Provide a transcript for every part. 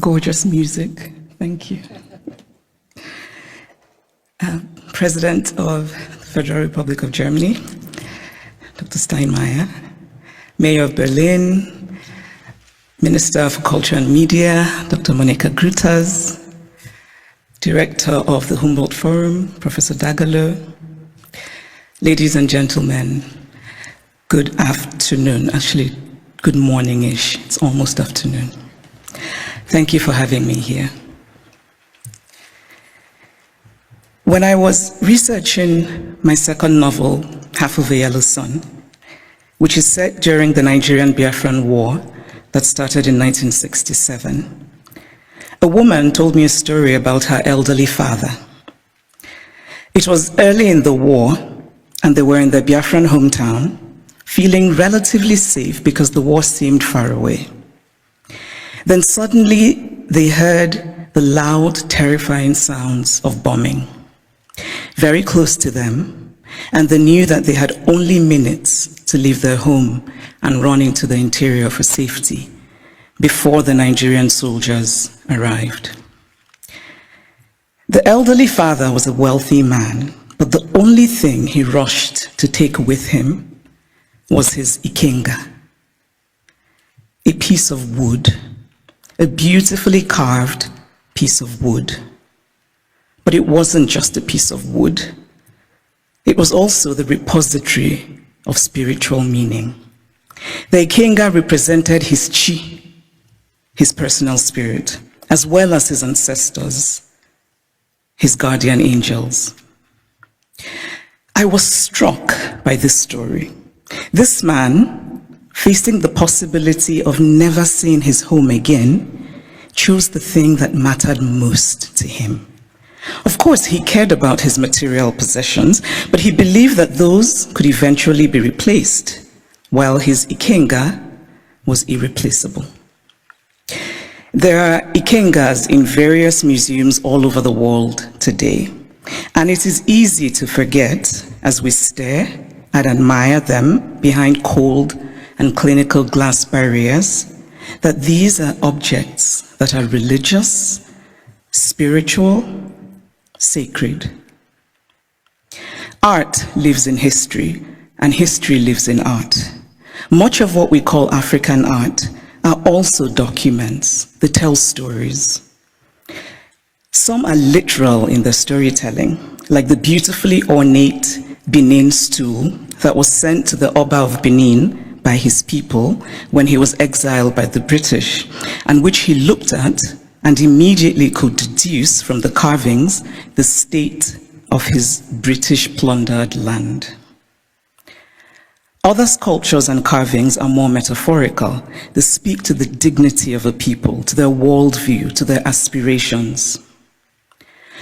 gorgeous music. Thank you. President of the Federal Republic of Germany, Dr. Steinmeier, Mayor of Berlin, Minister for Culture and Media, Dr. Monica Grütters, Director of the Humboldt Forum, Professor Dagalo, ladies and gentlemen, good afternoon. Actually, good morning-ish. It's almost afternoon. Thank you for having me here. When I was researching my second novel, Half of a Yellow Sun, which is set during the Nigerian Biafran War that started in 1967, a woman told me a story about her elderly father. It was early in the war, and they were in their Biafran hometown, feeling relatively safe because the war seemed far away. Then suddenly they heard the loud, terrifying sounds of bombing very close to them, and they knew that they had only minutes to leave their home and run into the interior for safety before the Nigerian soldiers arrived. The elderly father was a wealthy man, but the only thing he rushed to take with him was his ikenga, a piece of wood, a beautifully carved piece of wood. But it wasn't just a piece of wood. It was also the repository of spiritual meaning. The ikenga represented his chi, his personal spirit, as well as his ancestors, his guardian angels. I was struck by this story. This man, facing the possibility of never seeing his home again, chose the thing that mattered most to him. Of course, he cared about his material possessions, but he believed that those could eventually be replaced, while his ikenga was irreplaceable. There are ikengas in various museums all over the world today, and it is easy to forget as we stare and admire them behind cold and clinical glass barriers that these are objects that are religious, spiritual, sacred. Art lives in history, and history lives in art. Much of what we call African art are also documents. They tell stories. Some are literal in their storytelling, like the beautifully ornate Benin Stool that was sent to the Oba of Benin by his people when he was exiled by the British, and which he looked at and immediately could deduce from the carvings the state of his British plundered land. Other sculptures and carvings are more metaphorical. They speak to the dignity of a people, to their worldview, to their aspirations.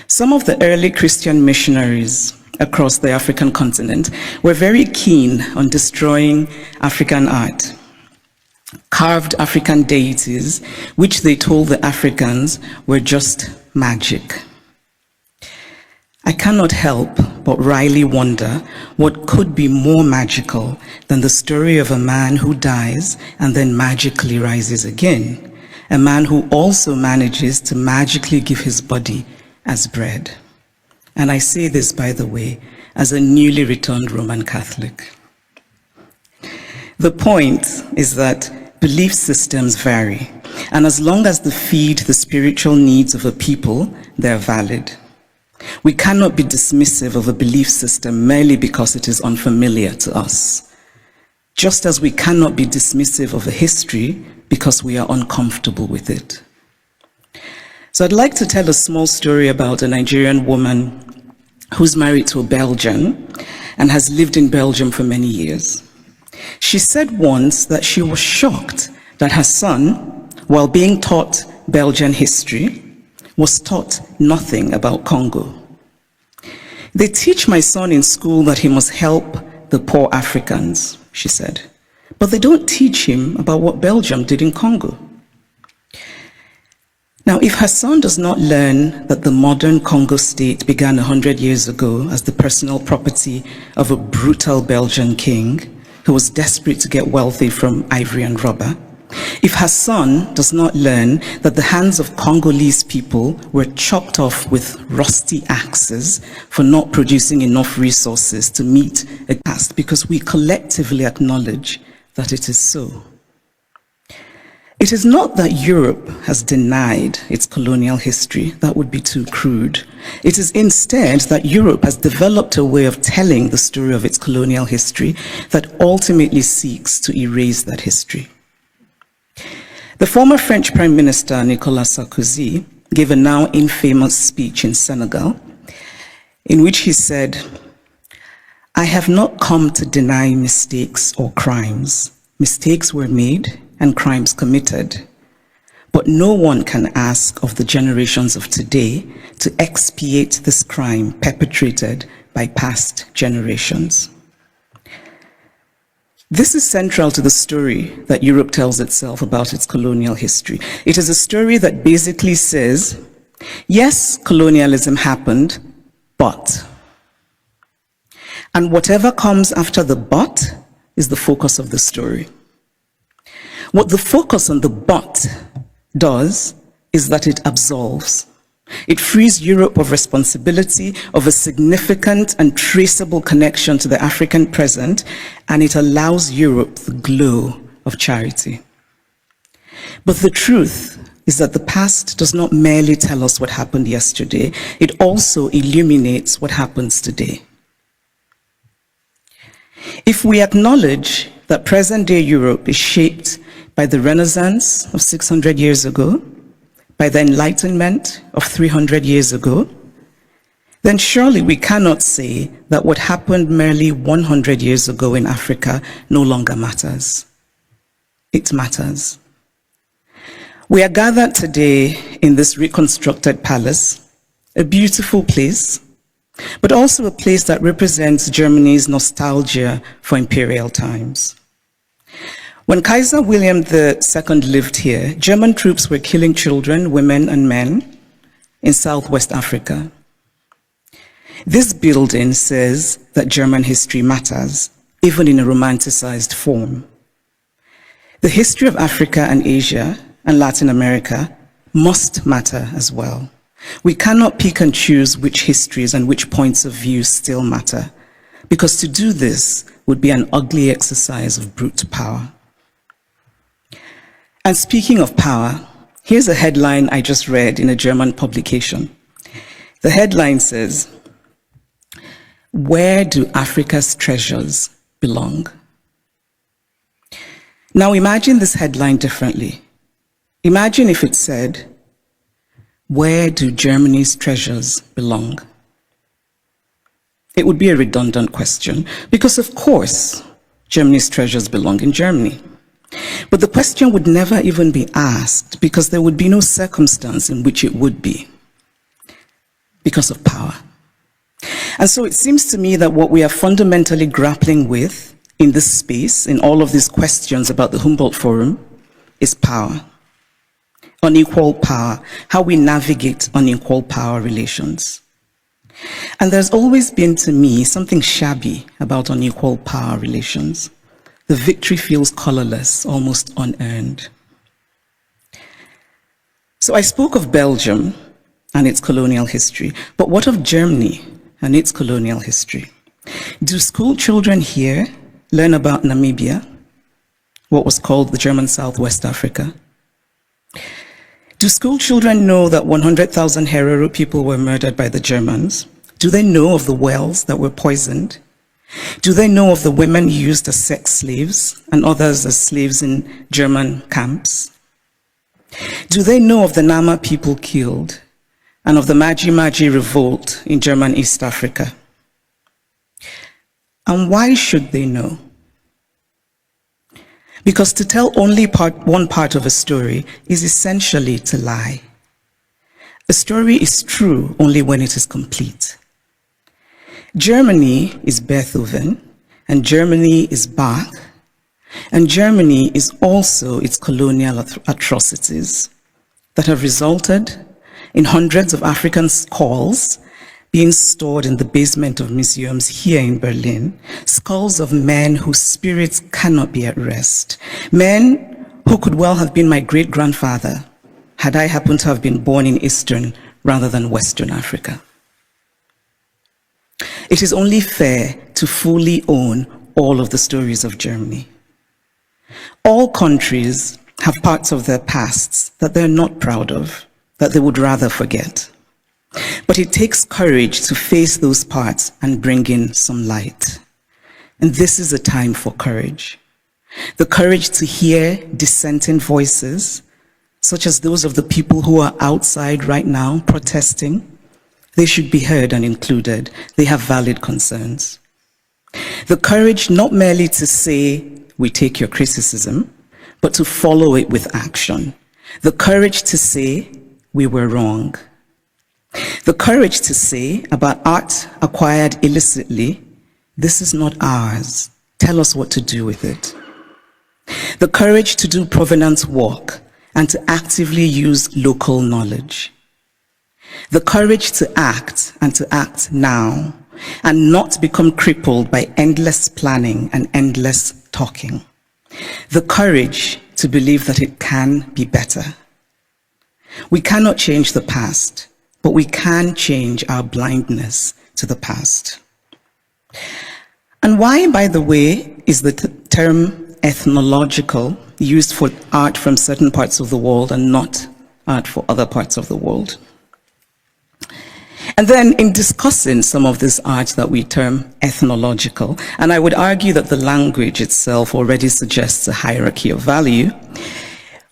Some of the early Christian missionaries across the African continent were very keen on destroying African art. Carved African deities, which they told the Africans were just magic. I cannot help but wryly wonder what could be more magical than the story of a man who dies and then magically rises again, a man who also manages to magically give his body as bread. And I say this, by the way, as a newly returned Roman Catholic. The point is that belief systems vary, and as long as they feed the spiritual needs of a people, they're valid. We cannot be dismissive of a belief system merely because it is unfamiliar to us, just as we cannot be dismissive of a history because we are uncomfortable with it. So I'd like to tell a small story about a Nigerian woman who's married to a Belgian and has lived in Belgium for many years. She said once that she was shocked that her son, while being taught Belgian history, was taught nothing about Congo. They teach my son in school that he must help the poor Africans, she said, but they don't teach him about what Belgium did in Congo. Now, if her son does not learn that the modern Congo state began 100 years ago as the personal property of a brutal Belgian king who was desperate to get wealthy from ivory and rubber, If her son does not learn that the hands of Congolese people were chopped off with rusty axes for not producing enough resources to meet a task, because we collectively acknowledge that it is so. It is not that Europe has denied its colonial history. That would be too crude. It is instead that Europe has developed a way of telling the story of its colonial history that ultimately seeks to erase that history. The former French Prime Minister, Nicolas Sarkozy, gave a now infamous speech in Senegal, in which he said, "I have not come to deny mistakes or crimes. Mistakes were made and crimes committed. But no one can ask of the generations of today to expiate this crime perpetrated by past generations." This is central to the story that Europe tells itself about its colonial history. It is a story that basically says, yes, colonialism happened, but. And whatever comes after the but is the focus of the story. What the focus on the but does is that it absolves. It frees Europe of responsibility, of a significant and traceable connection to the African present, and it allows Europe the glow of charity. But the truth is that the past does not merely tell us what happened yesterday, it also illuminates what happens today. If we acknowledge that present-day Europe is shaped by the Renaissance of 600 years ago, by the Enlightenment of 300 years ago, then surely we cannot say that what happened merely 100 years ago in Africa no longer matters. It matters. We are gathered today in this reconstructed palace, a beautiful place, but also a place that represents Germany's nostalgia for imperial times. When Kaiser William II lived here, German troops were killing children, women, and men in Southwest Africa. This building says that German history matters, even in a romanticized form. The history of Africa and Asia and Latin America must matter as well. We cannot pick and choose which histories and which points of view still matter, because to do this would be an ugly exercise of brute power. And speaking of power, here's a headline I just read in a German publication. The headline says, "Where do Africa's treasures belong?" Now imagine this headline differently. Imagine if it said, "Where do Germany's treasures belong?" It would be a redundant question, because of course, Germany's treasures belong in Germany. But the question would never even be asked, because there would be no circumstance in which it would be, because of power. And so it seems to me that what we are fundamentally grappling with in this space, in all of these questions about the Humboldt Forum, is power. Unequal power, how we navigate unequal power relations. And there's always been, to me, something shabby about unequal power relations. The victory feels colorless, almost unearned. So I spoke of Belgium and its colonial history, but what of Germany and its colonial history? Do school children here learn about Namibia, what was called the German Southwest Africa? Do school children know that 100,000 Herero people were murdered by the Germans? Do they know of the wells that were poisoned? Do they know of the women used as sex slaves and others as slaves in German camps? Do they know of the Nama people killed and of the Maji Maji revolt in German East Africa? And why should they know? Because to tell only one part of a story is essentially to lie. A story is true only when it is complete. Germany is Beethoven, and Germany is Bach, and Germany is also its colonial atrocities that have resulted in hundreds of African skulls being stored in the basement of museums here in Berlin, skulls of men whose spirits cannot be at rest, men who could well have been my great-grandfather had I happened to have been born in Eastern rather than Western Africa. It is only fair to fully own all of the stories of Germany. All countries have parts of their pasts that they're not proud of, that they would rather forget. But it takes courage to face those parts and bring in some light. And this is a time for courage. The courage to hear dissenting voices, such as those of the people who are outside right now protesting. They should be heard and included. They have valid concerns. The courage not merely to say, we take your criticism, but to follow it with action. The courage to say, we were wrong. The courage to say about art acquired illicitly, this is not ours. Tell us what to do with it. The courage to do provenance work and to actively use local knowledge. The courage to act and to act now and not become crippled by endless planning and endless talking. The courage to believe that it can be better. We cannot change the past, but we can change our blindness to the past. And why, by the way, is the term ethnological used for art from certain parts of the world and not art for other parts of the world? And then in discussing some of this art that we term ethnological, and I would argue that the language itself already suggests a hierarchy of value,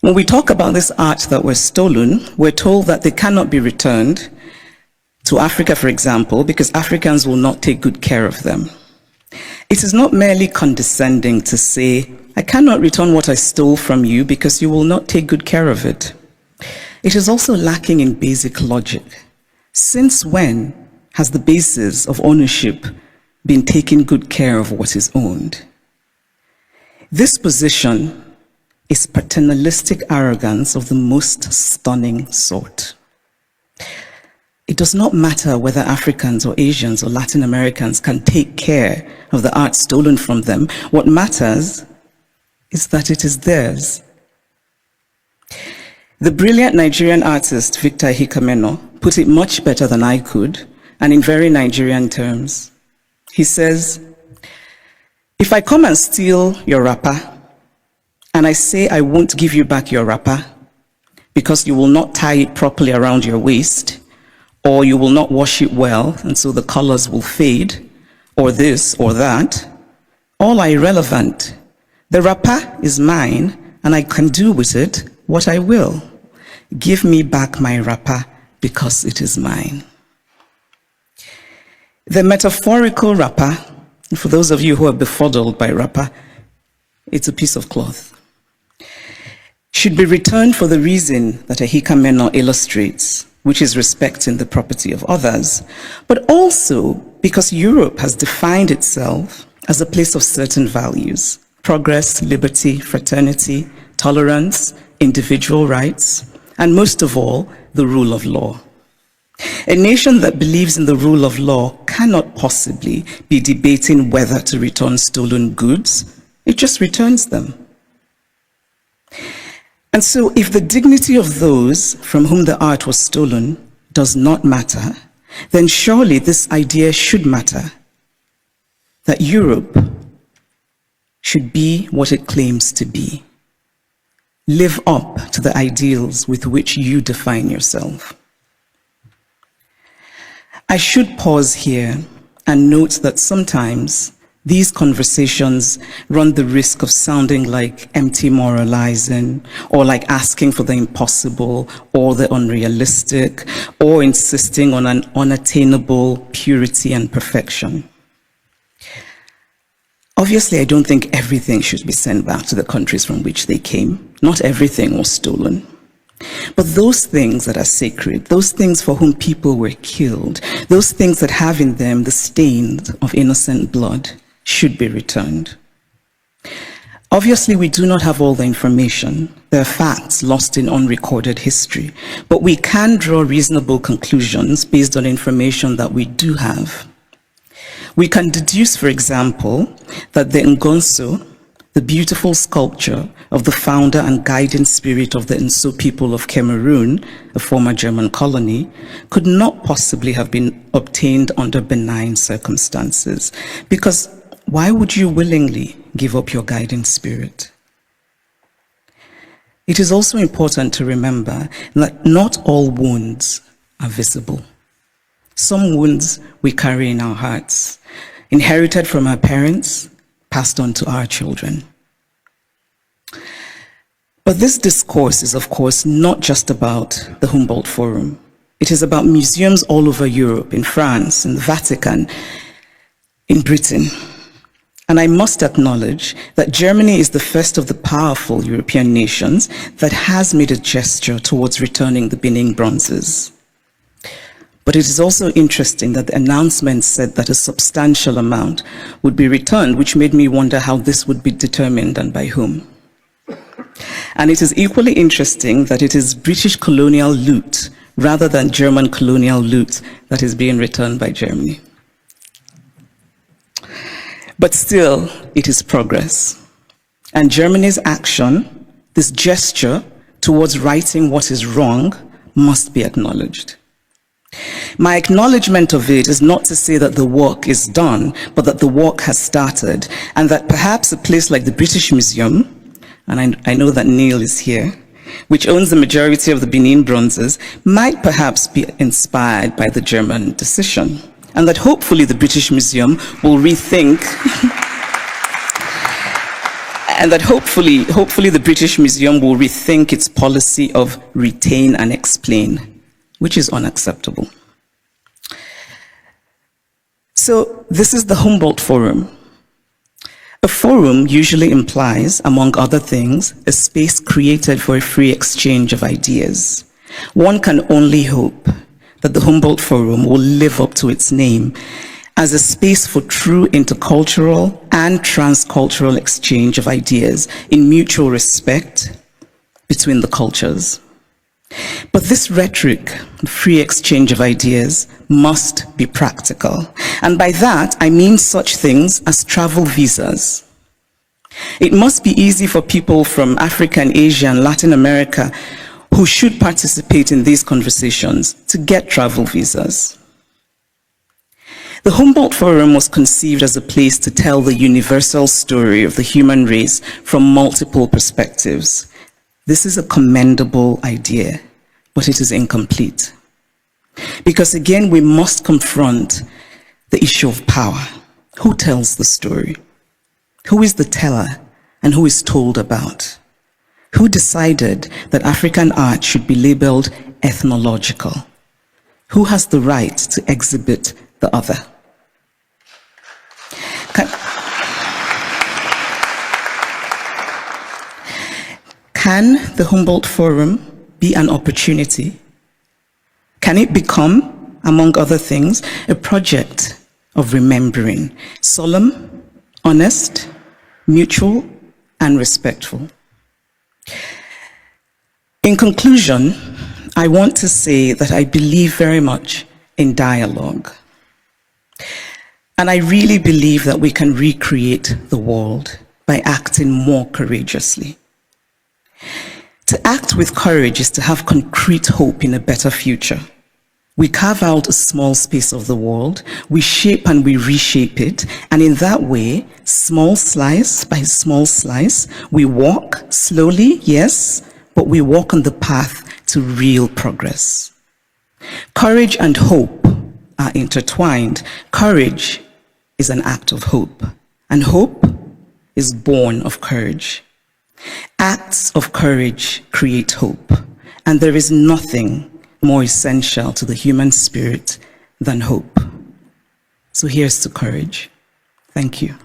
when we talk about this art that was stolen, we're told that they cannot be returned to Africa, for example, because Africans will not take good care of them. It is not merely condescending to say, I cannot return what I stole from you because you will not take good care of it. It is also lacking in basic logic. Since when has the basis of ownership been taking good care of what is owned? This position is paternalistic arrogance of the most stunning sort. It does not matter whether Africans or Asians or Latin Americans can take care of the art stolen from them. What matters is that it is theirs. The brilliant Nigerian artist Victor Hikameno put it much better than I could, and in very Nigerian terms. He says, if I come and steal your wrapper, and I say I won't give you back your wrapper because you will not tie it properly around your waist, or you will not wash it well, and so the colors will fade, or this or that, all are irrelevant. The wrapper is mine, and I can do with it what I will. Give me back my wrapper because it is mine. The metaphorical wrapper, and for those of you who are befuddled by wrapper, it's a piece of cloth, should be returned for the reason that Hikameno illustrates, which is respecting the property of others, but also because Europe has defined itself as a place of certain values: progress, liberty, fraternity, tolerance, individual rights, and most of all, the rule of law. A nation that believes in the rule of law cannot possibly be debating whether to return stolen goods. It just returns them. And so if the dignity of those from whom the art was stolen does not matter, then surely this idea should matter, that Europe should be what it claims to be. Live up to the ideals with which you define yourself. I should pause here and note that sometimes these conversations run the risk of sounding like empty moralizing, or like asking for the impossible or the unrealistic, or insisting on an unattainable purity and perfection. Obviously, I don't think everything should be sent back to the countries from which they came. Not everything was stolen. But those things that are sacred, those things for whom people were killed, those things that have in them the stains of innocent blood, should be returned. Obviously, we do not have all the information. There are facts lost in unrecorded history, but we can draw reasonable conclusions based on information that we do have. We can deduce, for example, that the Ngonso, the beautiful sculpture of the founder and guiding spirit of the Nso people of Cameroon, a former German colony, could not possibly have been obtained under benign circumstances. Because why would you willingly give up your guiding spirit? It is also important to remember that not all wounds are visible. Some wounds we carry in our hearts, inherited from our parents, passed on to our children. But this discourse is, of course, not just about the Humboldt Forum. It is about museums all over Europe, in France, in the Vatican, in Britain. And I must acknowledge that Germany is the first of the powerful European nations that has made a gesture towards returning the Benin bronzes. But it is also interesting that the announcement said that a substantial amount would be returned, which made me wonder how this would be determined and by whom. And it is equally interesting that it is British colonial loot rather than German colonial loot that is being returned by Germany. But still, it is progress. And Germany's action, this gesture towards righting what is wrong, must be acknowledged. My acknowledgement of it is not to say that the work is done, but that the work has started, and that perhaps a place like the British Museum, and I know that Neil is here, which owns the majority of the Benin bronzes, might perhaps be inspired by the German decision, and that hopefully the British Museum will rethink, and that hopefully the British Museum will rethink its policy of retain and explain, which is unacceptable. So this is the Humboldt Forum. A forum usually implies, among other things, a space created for a free exchange of ideas. One can only hope that the Humboldt Forum will live up to its name as a space for true intercultural and transcultural exchange of ideas in mutual respect between the cultures. But this rhetoric, free exchange of ideas, must be practical. And by that, I mean such things as travel visas. It must be easy for people from Africa and Asia and Latin America who should participate in these conversations to get travel visas. The Humboldt Forum was conceived as a place to tell the universal story of the human race from multiple perspectives. This is a commendable idea, but it is incomplete. Because again, we must confront the issue of power. Who tells the story? Who is the teller and who is told about? Who decided that African art should be labeled ethnological? Who has the right to exhibit the other? Can the Humboldt Forum be an opportunity? Can it become, among other things, a project of remembering, solemn, honest, mutual, and respectful? In conclusion, I want to say that I believe very much in dialogue. And I really believe that we can recreate the world by acting more courageously. To act with courage is to have concrete hope in a better future. We carve out a small space of the world, we shape and we reshape it, and in that way, small slice by small slice, we walk slowly, yes, but we walk on the path to real progress. Courage and hope are intertwined. Courage is an act of hope, and hope is born of courage. Acts of courage create hope, and there is nothing more essential to the human spirit than hope. So here's to courage. Thank you.